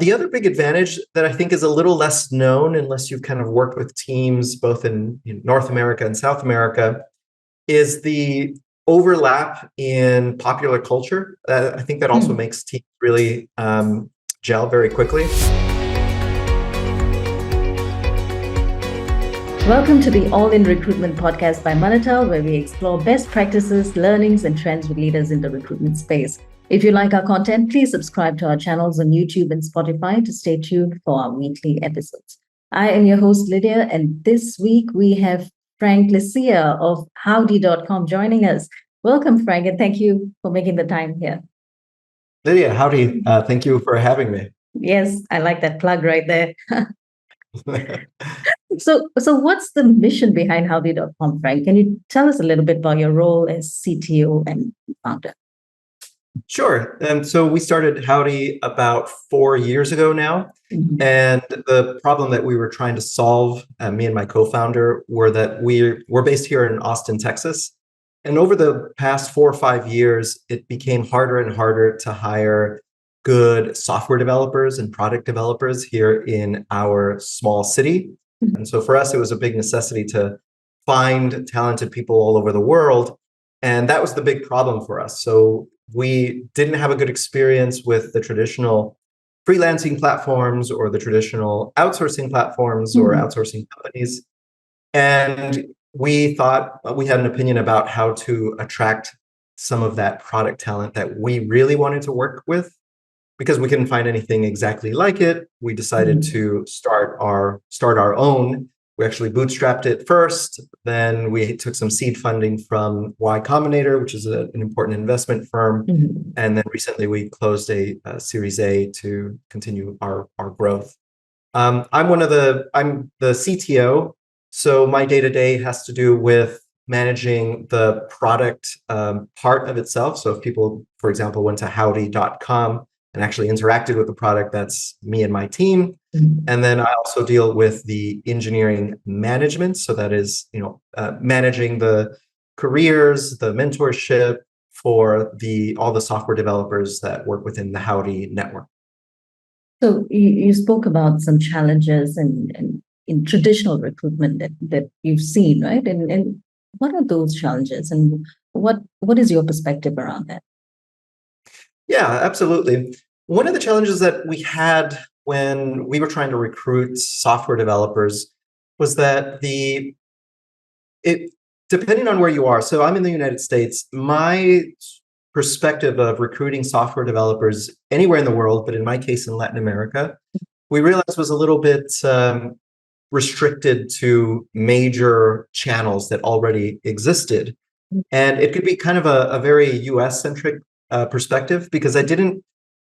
The other big advantage that I think is a little less known unless you've kind of worked with teams both in North America and South America is the overlap in popular culture. I think that also Hmm. makes teams really gel very quickly. Welcome to the All in Recruitment podcast by Manatal, where we explore best practices, learnings, and trends with leaders in the recruitment space. If you like our content, please subscribe to our channels on YouTube and Spotify to stay tuned for our weekly episodes. I am your host, Lydia, and this week we have Frank Licea of Howdy.com joining us. Welcome, Frank, and thank you for making the time here. Lydia, howdy. Thank you for having me. Yes, I like that plug right there. So what's the mission behind Howdy.com, Frank? Can you tell us a little bit about your role as CTO and founder? Sure. So we started Howdy about 4 years ago now. Mhm. And the problem that we were trying to solve, me and my co-founder, were that we're based here in Austin, Texas. And over the past 4 or 5 years, it became harder and harder to hire good software developers and product developers here in our small city. And so for us, it was a big necessity to find talented people all over the world. And that was the big problem for us. So we didn't have a good experience with the traditional freelancing platforms or the traditional outsourcing platforms or Mhm. outsourcing companies. And we thought we had an opinion about how to attract some of that product talent that we really wanted to work with. Because we couldn't find anything exactly like it, we decided Mhm. to start our own. We actually bootstrapped it first. Then we took some seed funding from Y Combinator, which is an important investment firm. Mhm. And then recently we closed a Series A to continue our growth. I'm the CTO, so my day-to-day has to do with managing the product part of itself. So if people, for example, went to howdy.com and actually interacted with the product, that's me and my team. Mhm. And then I also deal with the engineering management. So that is, managing the careers, the mentorship for all the software developers that work within the Howdy network. So you spoke about some challenges and in traditional recruitment that you've seen, right? And what are those challenges, and what is your perspective around that? Yeah, absolutely. One of the challenges that we had when we were trying to recruit software developers was that it depending on where you are. So I'm in the United States. My perspective of recruiting software developers anywhere in the world, but in my case in Latin America, we realized was a little bit restricted to major channels that already existed. And it could be kind of a very US centric perspective because I didn't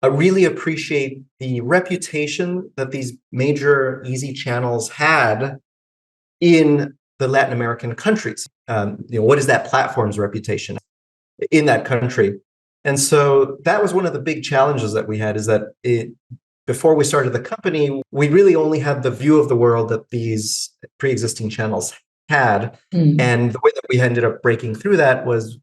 really appreciate the reputation that these major easy channels had in the Latin American countries. What is that platform's reputation in that country? And so that was one of the big challenges that we had is that before we started the company, we really only had the view of the world that these pre-existing channels had. Mm. And the way that we ended up breaking through that was,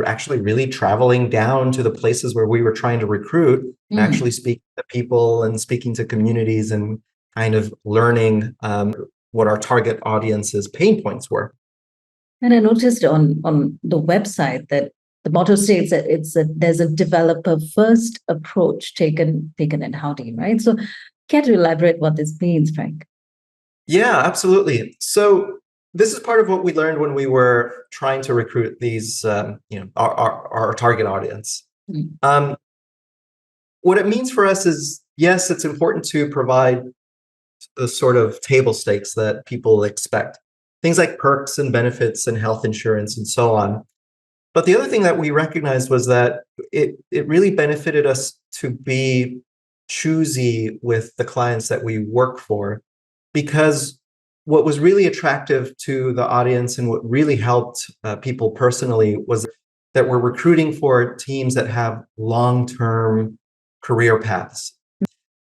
actually really traveling down to the places where we were trying to recruit and Mm. actually speaking to people and speaking to communities and kind of learning what our target audience's pain points were. And I noticed on the website that the motto states that there's a developer first approach taken at Howdy, right? So can you elaborate what this means, Frank? Yeah, absolutely. So this is part of what we learned when we were trying to recruit these, our target audience. Mm. What it means for us is, yes, it's important to provide the sort of table stakes that people expect, things like perks and benefits and health insurance and so on. But the other thing that we recognized was that it really benefited us to be choosy with the clients that we work for, because what was really attractive to the audience and what really helped people personally was that we're recruiting for teams that have long-term career paths.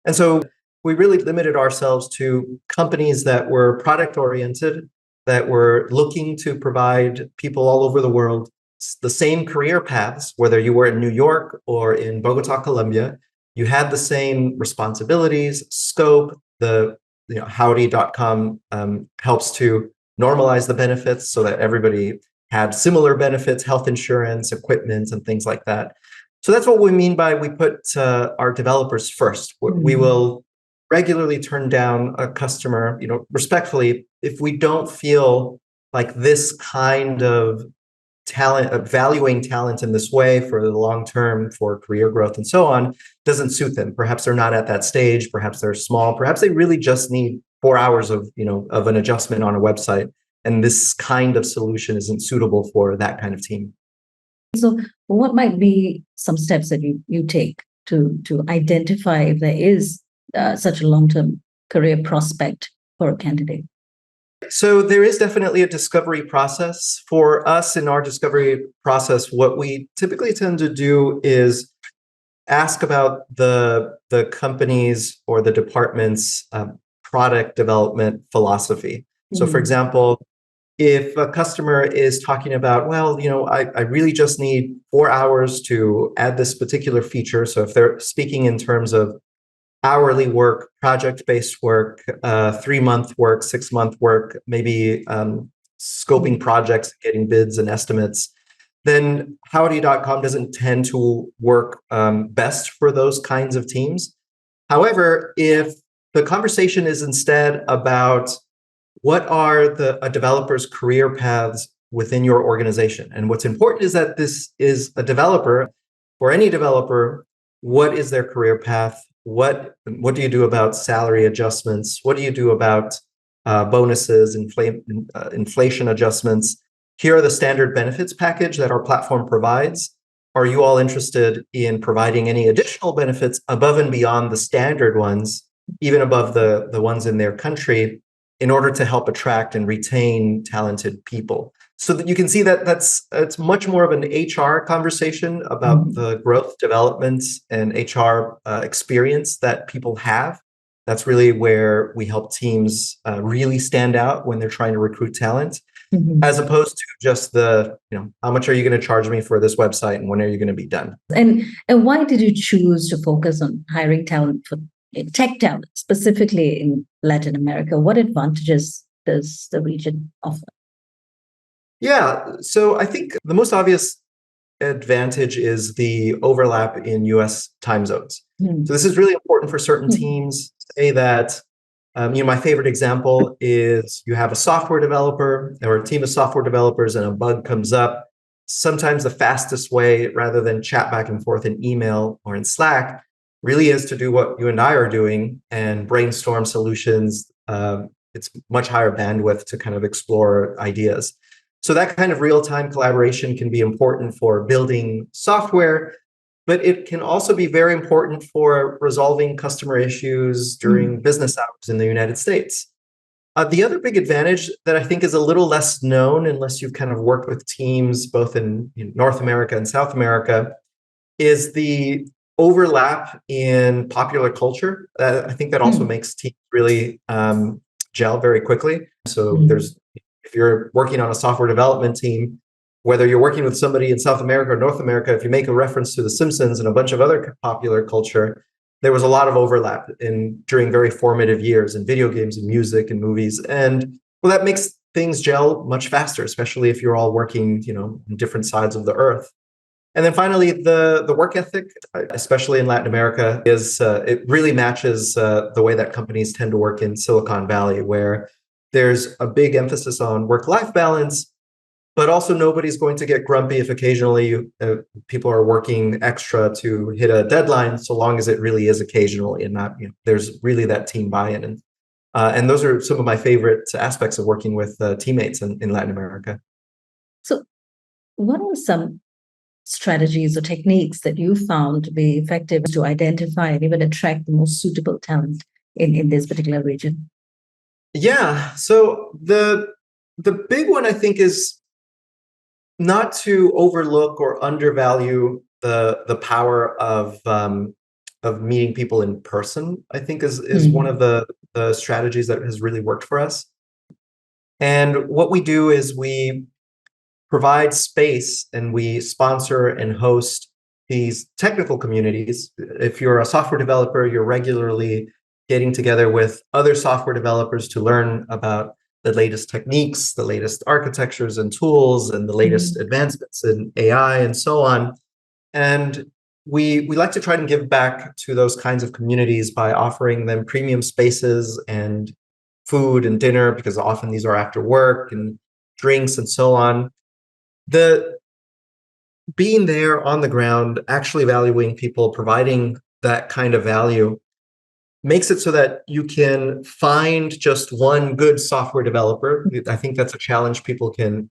And so we really limited ourselves to companies that were product oriented, that were looking to provide people all over the world the same career paths, whether you were in New York or in Bogota, Colombia. you had the same responsibilities, scope. Howdy.com helps to normalize the benefits so that everybody had similar benefits, health insurance, equipment, and things like that. So that's what we mean by we put our developers first. We will regularly turn down a customer, respectfully, if we don't feel like this kind of talent, valuing talent in this way for the long term, for career growth and so on, doesn't suit them. Perhaps they're not at that stage. Perhaps they're small. Perhaps they really just need 4 hours of an adjustment on a website, and this kind of solution isn't suitable for that kind of team. So, what might be some steps that you take to identify if there is such a long-term career prospect for a candidate? So there is definitely a discovery process. For us in our discovery process, what we typically tend to do is ask about the company's or the department's product development philosophy. So for example, if a customer is talking about, well, I really just need 4 hours to add this particular feature. So if they're speaking in terms of hourly work, project-based work, 3-month work, 6-month work, maybe scoping projects, getting bids and estimates, then Howdy.com doesn't tend to work best for those kinds of teams. However, if the conversation is instead about what are a developer's career paths within your organization, and what's important is that this is a developer. For any developer, what is their career path? What do you do about salary adjustments? What do you do about bonuses, inflation adjustments? Here are the standard benefits package that our platform provides. Are you all interested in providing any additional benefits above and beyond the standard ones, even above the ones in their country, in order to help attract and retain talented people? So that you can see that it's much more of an HR conversation about the growth, development, and HR experience that people have. That's really where we help teams really stand out when they're trying to recruit talent, as opposed to just how much are you going to charge me for this website and when are you going to be done? And why did you choose to focus on hiring talent for tech talent, specifically in Latin America? What advantages does the region offer? Yeah, so I think the most obvious advantage is the overlap in US time zones. So this is really important for certain teams. Say that, my favorite example is you have a software developer or a team of software developers and a bug comes up. Sometimes the fastest way, rather than chat back and forth in email or in Slack, really is to do what you and I are doing and brainstorm solutions. It's much higher bandwidth to kind of explore ideas. So that kind of real-time collaboration can be important for building software, but it can also be very important for resolving customer issues during business hours in the United States. The other big advantage that I think is a little less known, unless you've kind of worked with teams both in North America and South America, is the overlap in popular culture. I think that also makes teams really gel very quickly. So if you're working on a software development team, whether you're working with somebody in South America or North America, if you make a reference to The Simpsons and a bunch of other popular culture, there was a lot of overlap during very formative years in video games and music and movies. And well, that makes things gel much faster, especially if you're all working, on different sides of the earth. And then finally, the work ethic, especially in Latin America, it really matches the way that companies tend to work in Silicon Valley, where there's a big emphasis on work-life balance, but also nobody's going to get grumpy if occasionally people are working extra to hit a deadline, so long as it really is occasionally and not, there's really that team buy-in. And those are some of my favorite aspects of working with teammates in Latin America. So what are some strategies or techniques that you found to be effective to identify and even attract the most suitable talent in this particular region? Yeah. So the big one, I think, is not to overlook or undervalue the power of meeting people in person. I think is one of the strategies that has really worked for us. And what we do is we provide space and we sponsor and host these technical communities. If you're a software developer, you're regularly getting together with other software developers to learn about the latest techniques, the latest architectures and tools, and the latest advancements in AI and so on. And we like to try and give back to those kinds of communities by offering them premium spaces and food and dinner, because often these are after work, and drinks and so on. The being there on the ground, actually valuing people, providing that kind of value makes it so that you can find just one good software developer. I think that's a challenge people can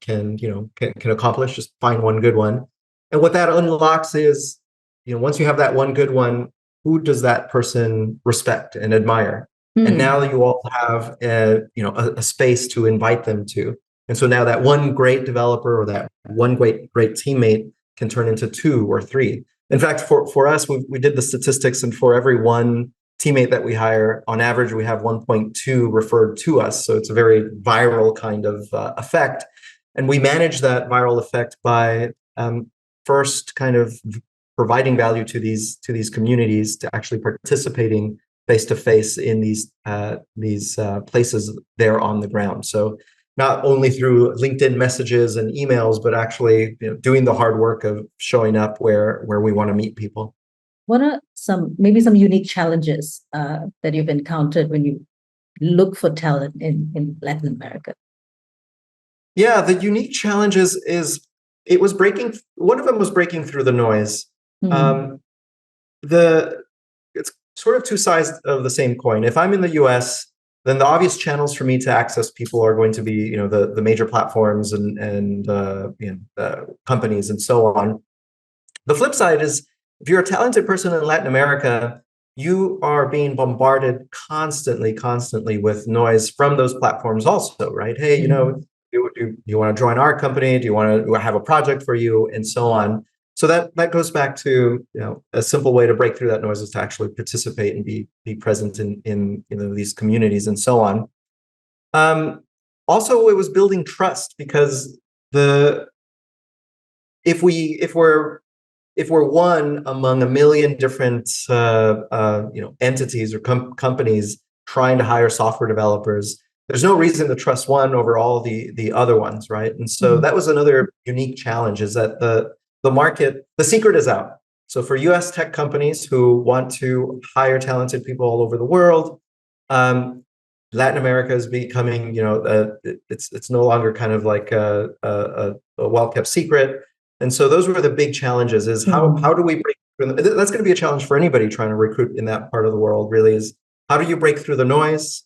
accomplish, just find one good one. And what that unlocks is, once you have that one good one, who does that person respect and admire? And now you all have a space to invite them to. And so now that one great developer or that one great teammate can turn into two or three. In fact, for us, we did the statistics, and for every one teammate that we hire, on average, we have 1.2 referred to us. So it's a very viral kind of effect. And we manage that viral effect by first kind of providing value to these communities, to actually participating face-to-face in these places there on the ground. So not only through LinkedIn messages and emails, but actually doing the hard work of showing up where we want to meet people. What are maybe some unique challenges that you've encountered when you look for talent in Latin America? Yeah, the unique challenges is one of them was breaking through the noise. It's sort of two sides of the same coin. If I'm in the US, then the obvious channels for me to access people are going to be, the major platforms and companies and so on. The flip side is, if you're a talented person in Latin America, you are being bombarded constantly with noise from those platforms also, right? Hey, do you want to join our company? Do you want to have a project for you? And so on. So that goes back to, a simple way to break through that noise is to actually participate and be present in these communities and so on. Also, it was building trust, because if we're one among a million different entities or companies trying to hire software developers, there's no reason to trust one over all the other ones, right? And so that was another unique challenge, is that the market, the secret is out. So for US tech companies who want to hire talented people all over the world, Latin America is becoming, it's no longer kind of like a well-kept secret. And so those were the big challenges, is how do we break through? That's going to be a challenge for anybody trying to recruit in that part of the world, really, is how do you break through the noise?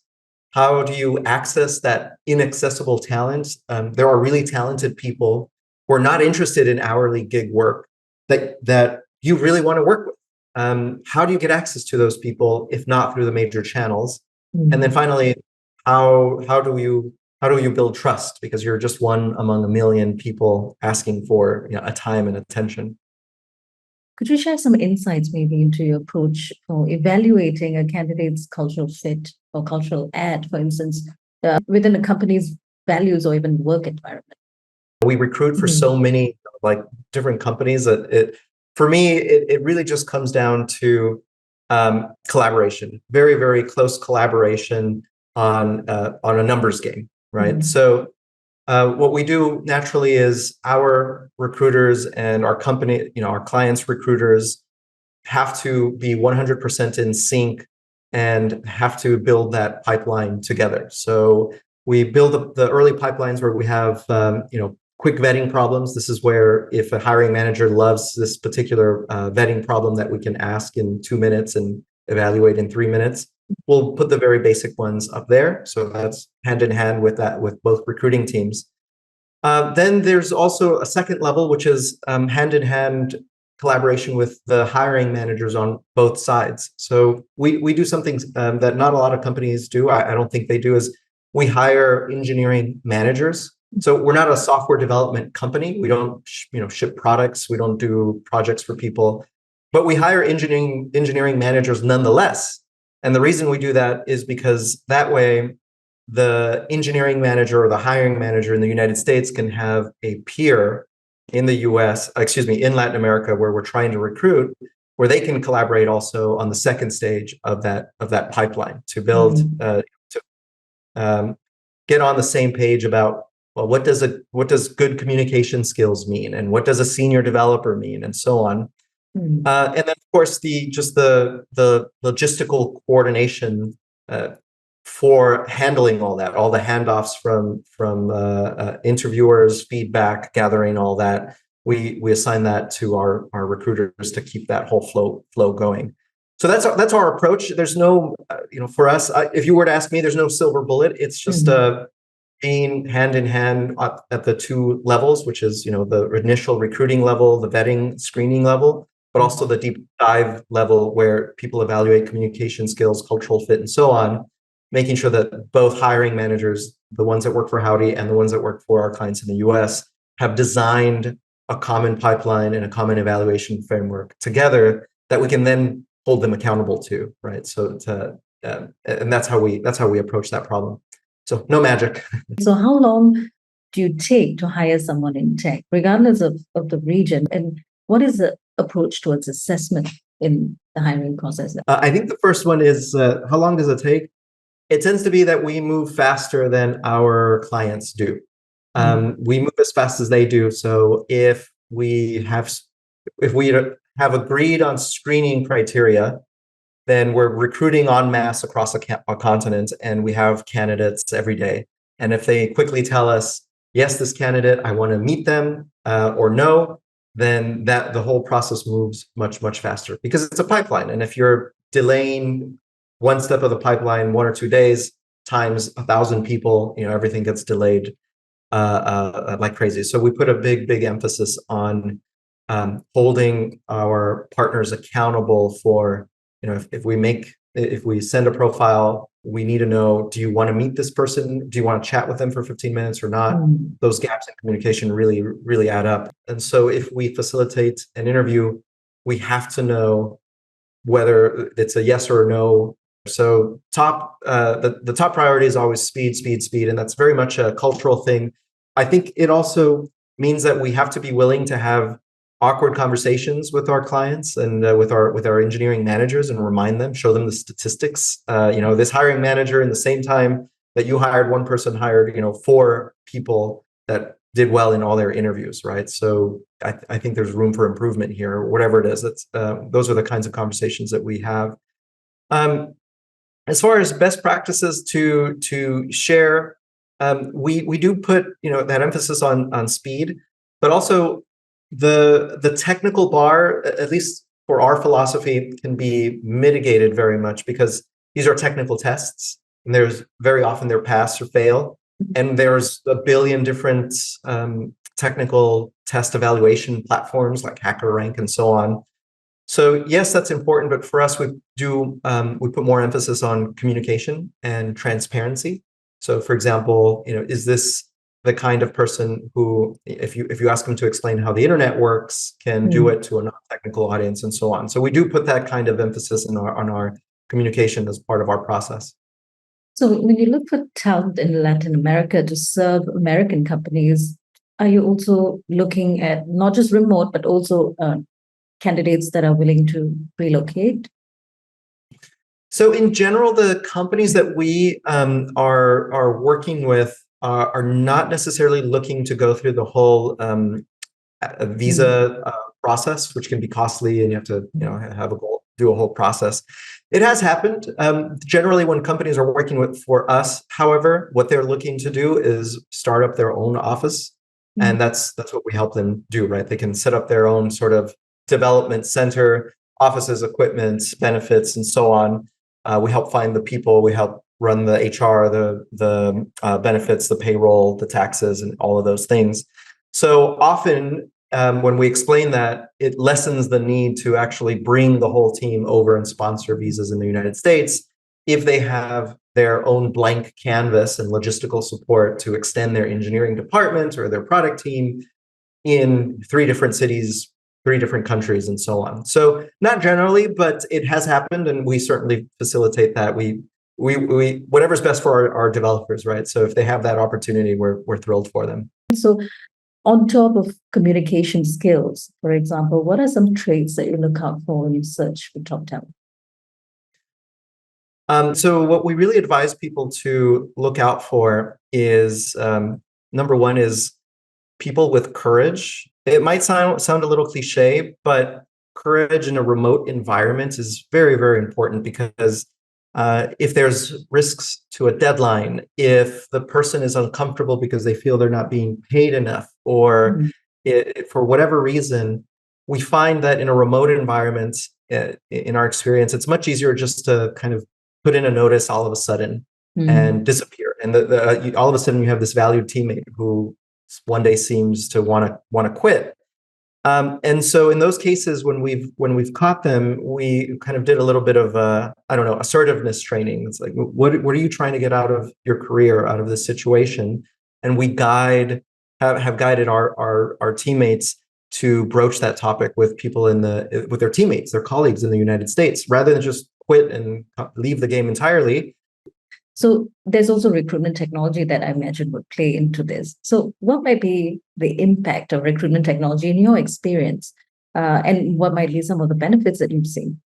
How do you access that inaccessible talent? There are really talented people who are not interested in hourly gig work that you really want to work with. How do you get access to those people, if not through the major channels? And then finally, how do you build trust? Because you're just one among a million people asking for a time and attention. Could you share some insights maybe into your approach for evaluating a candidate's cultural fit or cultural add, for instance, within a company's values or even work environment? We recruit for so many different companies that for me, it really just comes down to collaboration, very, very close collaboration on a numbers game, right? So what we do naturally is our recruiters and our company, our clients' recruiters have to be 100% in sync and have to build that pipeline together. So we build the early pipelines where we have, quick vetting problems. This is where if a hiring manager loves this particular vetting problem that we can ask in 2 minutes and evaluate in 3 minutes, we'll put the very basic ones up there. So that's hand in hand with that, with both recruiting teams. Then there's also a second level, which is hand in hand collaboration with the hiring managers on both sides. So we do something that not a lot of companies do. I don't think they do, is we hire engineering managers. So we're not a software development company. We don't, ship products. We don't do projects for people, but we hire engineering managers nonetheless. And the reason we do that is because that way, the engineering manager or the hiring manager in the United States can have a peer in the US, excuse me, in Latin America, where we're trying to recruit, where they can collaborate also on the second stage of that pipeline to build, to get on the same page about, well, what does good communication skills mean, and what does a senior developer mean, and so on. And then, of course, the logistical coordination for handling all that, all the handoffs from interviewers, feedback, gathering all that. We assign that to our recruiters to keep that whole flow going. So that's our approach. There's no, for us, if you were to ask me, there's no silver bullet. It's just being hand in hand at the two levels, which is, the initial recruiting level, the vetting, screening level, but also the deep dive level where people evaluate communication skills, cultural fit, and so on, making sure that both hiring managers, the ones that work for Howdy and the ones that work for our clients in the US, have designed a common pipeline and a common evaluation framework together that we can then hold them accountable to, right? So and that's how we approach that problem. So no magic. So how long do you take to hire someone in tech, regardless of the region? And what is the approach towards assessment in the hiring process? I think the first one is, how long does it take? It tends to be that we move faster than our clients do. We move as fast as they do. So if we have agreed on screening criteria, then we're recruiting en masse across a continent, and we have candidates every day. And if they quickly tell us, yes, this candidate, I want to meet them, or no, then the whole process moves much, much faster because it's a pipeline. And if you're delaying one step of the pipeline 1 or 2 days times 1,000 people, everything gets delayed like crazy. So we put a big emphasis on holding our partners accountable for, if we send a profile, we need to know, do you want to meet this person? Do you want to chat with them for 15 minutes or not? Those gaps in communication really, really add up. And so if we facilitate an interview, we have to know whether it's a yes or a no. So the top priority is always speed, and that's very much a cultural thing. I think it also means that we have to be willing to have awkward conversations with our clients and with our engineering managers, and remind them, show them the statistics. This hiring manager, in the same time that you hired one person, hired 4 people that did well in all their interviews, right? So I think there's room for improvement here, whatever it is. Those are the kinds of conversations that we have. As far as best practices to share, we do put that emphasis on speed, but also the technical bar, at least for our philosophy, can be mitigated very much because these are technical tests, and there's very often they're pass or fail, and there's a billion different technical test evaluation platforms like HackerRank and so on. So yes, that's important, but for us, we put more emphasis on communication and transparency. So, for example, is this the kind of person who, if you ask them to explain how the internet works, can do it to a non-technical audience, and so on. So we do put that kind of emphasis on our communication as part of our process. So when you look for talent in Latin America to serve American companies, are you also looking at not just remote, but also candidates that are willing to relocate? So in general, the companies that we are working with are not necessarily looking to go through the whole visa process, which can be costly, and you have to do a whole process. It has happened. Generally, when companies are working for us, however, what they're looking to do is start up their own office, and that's what we help them do. Right? They can set up their own sort of development center, offices, equipment, benefits, and so on. We help find the people. We help run the HR, the benefits, the payroll, the taxes, and all of those things. So often, when we explain that, it lessens the need to actually bring the whole team over and sponsor visas in the United States if they have their own blank canvas and logistical support to extend their engineering department or their product team in 3 different cities, 3 different countries, and so on. So not generally, but it has happened, and we certainly facilitate that. We whatever's best for our developers, right? So if they have that opportunity, we're thrilled for them. So On top of communication skills, for example, what are some traits that you look out for when you search for top talent? So what we really advise people to look out for is number one is people with courage. It might sound a little cliche, but courage in a remote environment is very, very important because if there's risks to a deadline, if the person is uncomfortable because they feel they're not being paid enough, or for whatever reason, we find that in a remote environment, in our experience, it's much easier just to kind of put in a notice all of a sudden and disappear. And all of a sudden you have this valued teammate who one day seems to want to quit. And so in those cases, when we've caught them, we kind of did a little bit of assertiveness training. It's like, what are you trying to get out of your career, out of this situation? And we have guided our teammates to broach that topic with people with their teammates, their colleagues in the United States, rather than just quit and leave the game entirely. So there's also recruitment technology that I imagine would play into this. So what might be the impact of recruitment technology in your experience? And what might be some of the benefits that you've seen?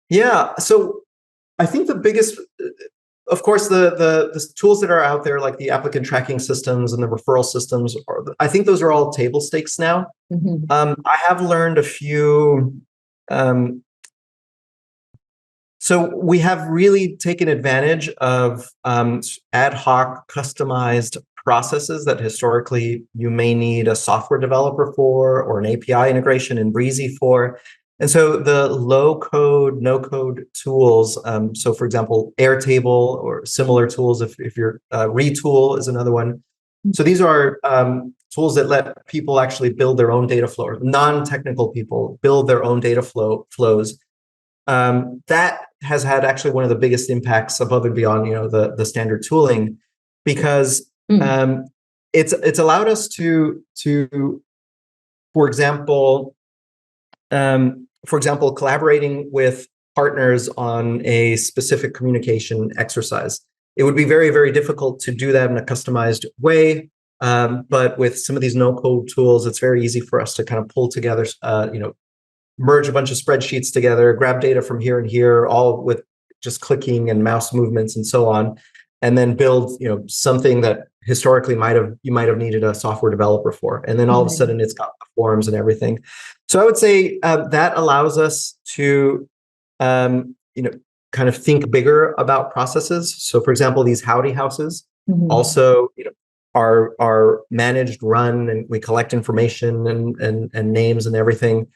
Yeah, so I think the biggest, of course, the tools that are out there, like the applicant tracking systems and the referral systems, I think those are all table stakes now. I have learned a few. So we have really taken advantage of ad hoc, customized processes that historically you may need a software developer for, or an API integration in Breezy for. And so the low code, no code tools, so for example, Airtable or similar tools, if you're Retool is another one. So these are tools that let people actually build their own data flow, or non-technical people build their own data flows. That has had actually one of the biggest impacts above and beyond, the standard tooling, because it's allowed us to for example, collaborating with partners on a specific communication exercise. It would be very, very difficult to do that in a customized way. But with some of these no-code tools, it's very easy for us to kind of pull together, merge a bunch of spreadsheets together, grab data from here and here, all with just clicking and mouse movements and so on, and then build, something that historically you might have needed a software developer for. And then all of a sudden it's got the forms and everything. So I would say that allows us to, kind of think bigger about processes. So for example, these howdy houses also, are managed, run, and we collect information and names and everything.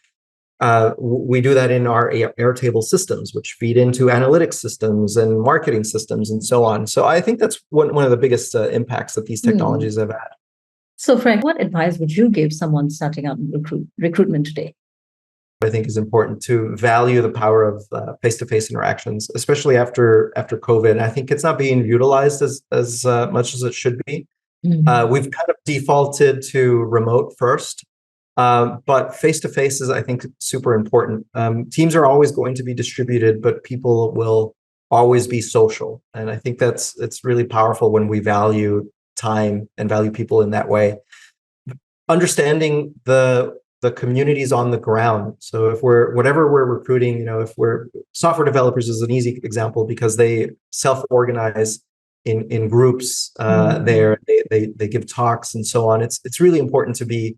We do that in our Airtable systems, which feed into analytics systems and marketing systems and so on. So I think that's one of the biggest impacts that these technologies have had. So Frank, what advice would you give someone starting out in recruitment today? I think is important to value the power of face-to-face interactions, especially after COVID. I think it's not being utilized as much as it should be. We've kind of defaulted to remote first. But face-to-face is, I think, super important. Teams are always going to be distributed, but people will always be social. And I think it's really powerful when we value time and value people in that way. Understanding the communities on the ground. So if whatever we're recruiting, if we're software developers is an easy example because they self-organize in groups there. They give talks and so on. It's really important to be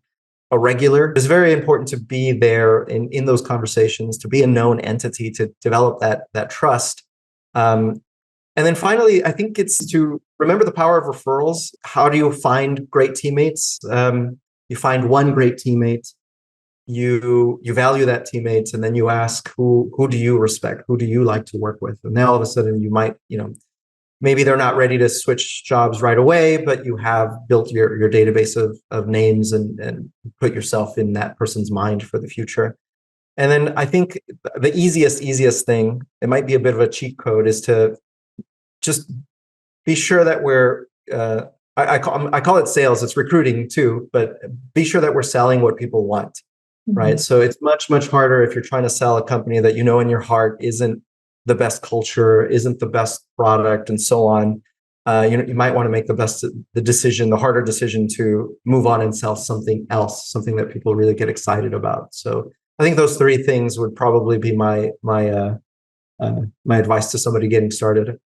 a regular. It's very important to be there in those conversations, to be a known entity, to develop that trust. And then finally, I think it's to remember the power of referrals. How do you find great teammates? You find one great teammate, you value that teammate, and then you ask who do you respect? Who do you like to work with? And then all of a sudden you might, maybe they're not ready to switch jobs right away, but you have built your database of names and put yourself in that person's mind for the future. And then I think the easiest thing, it might be a bit of a cheat code, is to just be sure that we're, I call it sales, it's recruiting too, but be sure that we're selling what people want, right? So it's much harder if you're trying to sell a company that in your heart isn't the best culture, isn't the best product, and so on. you might want to make the harder decision to move on and sell something else, something that people really get excited about. So I think those three things would probably be my advice to somebody getting started.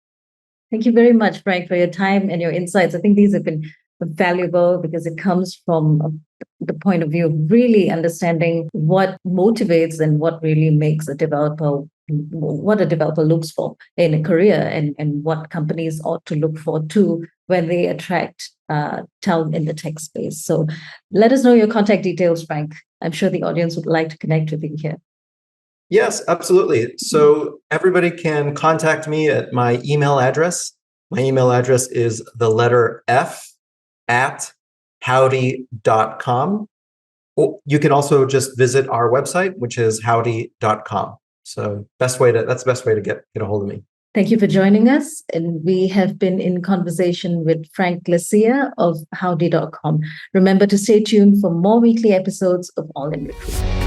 Thank you very much, Frank, for your time and your insights. I think these have been valuable because it comes from the point of view of really understanding what motivates and what really makes what a developer looks for in a career, and what companies ought to look for too when they attract talent in the tech space. So let us know your contact details, Frank. I'm sure the audience would like to connect with you here. Yes, absolutely. So everybody can contact me at my email address. My email address is the letter F at howdy.com. You can also just visit our website, which is howdy.com. So that's the best way to get a hold of me. Thank you for joining us. And we have been in conversation with Frank Licea of howdy.com. Remember to stay tuned for more weekly episodes of All in Recruitment.